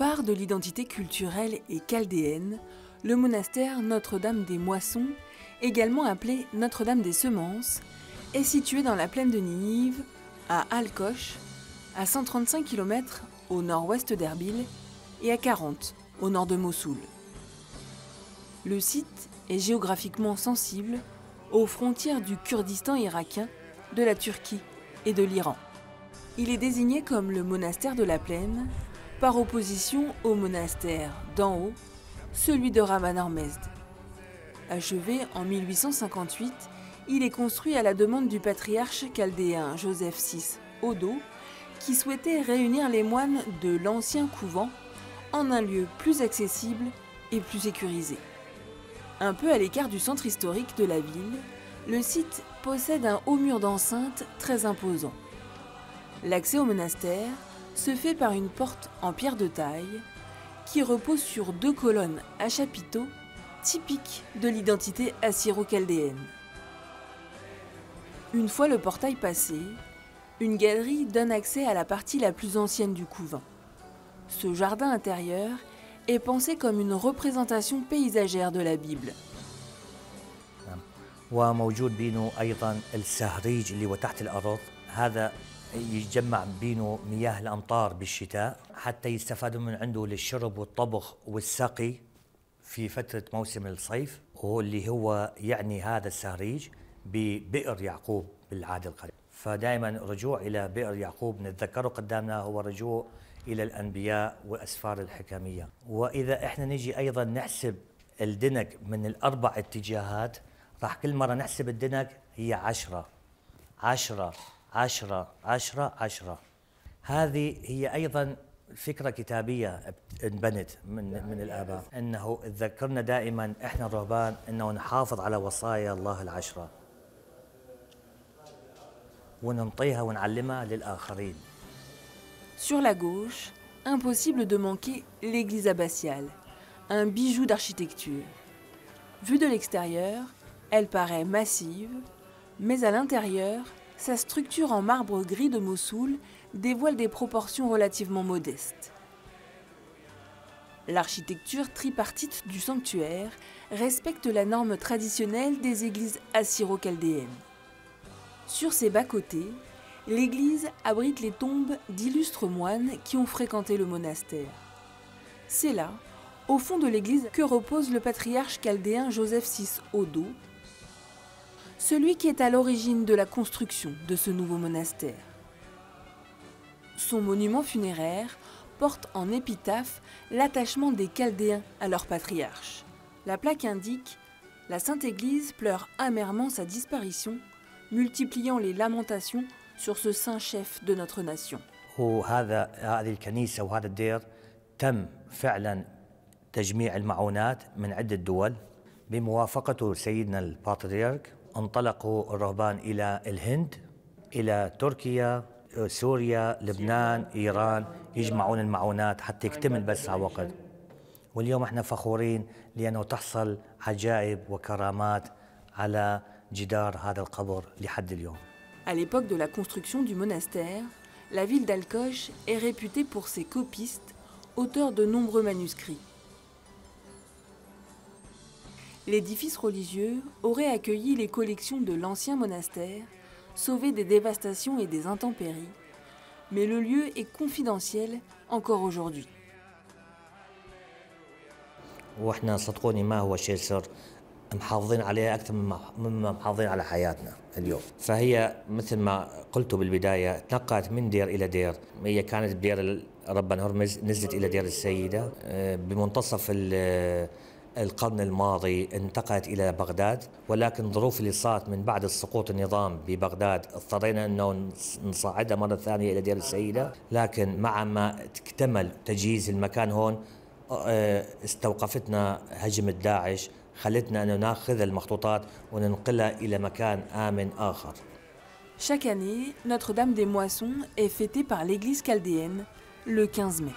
Phare de l'identité culturelle et chaldéenne, le monastère Notre-Dame des Moissons, également appelé Notre-Dame des Semences, est situé dans la plaine de Ninive, à Al-Kosh, à 135 km au nord-ouest d'Erbil et à 40 au nord de Mossoul. Le site est géographiquement sensible aux frontières du Kurdistan irakien, de la Turquie et de l'Iran. Il est désigné comme le monastère de la plaine, par opposition au monastère d'en haut, celui de Raman Hormezd. Achevé en 1858, il est construit à la demande du patriarche chaldéen Joseph VI Odo, qui souhaitait réunir les moines de l'ancien couvent en un lieu plus accessible et plus sécurisé. Un peu à l'écart du centre historique de la ville, le site possède un haut mur d'enceinte très imposant. L'accès au monastère se fait par une porte en pierre de taille qui repose sur 2 colonnes à chapiteaux typiques de l'identité assyro-chaldéenne. Une fois le portail passé, une galerie donne accès à la partie la plus ancienne du couvent. Ce jardin intérieur est pensé comme une représentation paysagère de la Bible. وموجود بينه أيضا السهريج اللي هو تحت الأرض، هذا يجمع بينه مياه الأمطار بالشتاء حتى يستفادوا من عنده للشرب والطبخ والسقي في فترة موسم الصيف، واللي هو يعني هذا السهريج ببئر يعقوب بالعهد القديم. فدائما رجوع إلى بئر يعقوب نتذكره قدامنا هو رجوع إلى الأنبياء وأسفار الحكمية. وإذا إحنا نجي أيضا نحسب الدنك من ال4 اتجاهات، راح كل مرة نحسب الدنك هي 10 10 10 10 10. هذه هي أيضا فكرة كتابية انبنت من الآباء، أنه تذكرنا دائما إحنا الرهبان أنه نحافظ على وصايا الله ال10 وننطيها ونعلمها للآخرين. Sur la gauche, impossible de manquer l'église abbatiale, un bijou d'architecture. Vue de l'extérieur, elle paraît massive, mais à l'intérieur, sa structure en marbre gris de Mossoul dévoile des proportions relativement modestes. L'architecture tripartite du sanctuaire respecte la norme traditionnelle des églises assyro-chaldéennes. Sur ses bas-côtés, l'église abrite les tombes d'illustres moines qui ont fréquenté le monastère. C'est là, au fond de l'église, que repose le patriarche chaldéen Joseph VI Odo, celui qui est à l'origine de la construction de ce nouveau monastère. Son monument funéraire porte en épitaphe l'attachement des Chaldéens à leur patriarche. La plaque indique « La Sainte Église pleure amèrement sa disparition, multipliant les lamentations sur ce saint chef de notre nation. » هذه الكنيسة وهذا الدير تم فعلا تجميع المعونات من عدة دول بموافقته سيدنا البطريرك. انطلقوا الرهبان إلى الهند، إلى تركيا، سوريا، لبنان، إيران، يجمعون المعونات حتى يكتمل بس على وقت. واليوم احنا فخورين لأنه تحصل عجائب وكرامات على جدار هذا القبر لحد اليوم. À l'époque de la construction du monastère, la ville d'Al-Kosh est réputée pour ses copistes, auteurs de nombreux manuscrits. L'édifice religieux aurait accueilli les collections de l'ancien monastère, sauvé des dévastations et des intempéries, mais le lieu est confidentiel encore aujourd'hui. واحنا صدقوني ما هو شيء سر، محافظين عليها أكثر مما محافظين على حياتنا اليوم. فهي مثل ما قلت بالبداية تنقلت من دير إلى دير. هي كانت بدير ربان هرمز، نزلت إلى دير السيدة بمنتصف القرن الماضي، انتقلت إلى بغداد، ولكن ظروف اللي صارت من بعد سقوط النظام ببغداد اضطرينا أنه نصعدها مرة ثانية إلى دير السيدة. لكن مع ما اكتمل تجهيز المكان هون استوقفتنا هجمة داعش، خلتنا أن ناخذ المخطوطات وننقلها إلى مكان آمن آخر. Chaque année, Notre-Dame des Moissons est fêtée par l'église chaldéenne le 15 mai.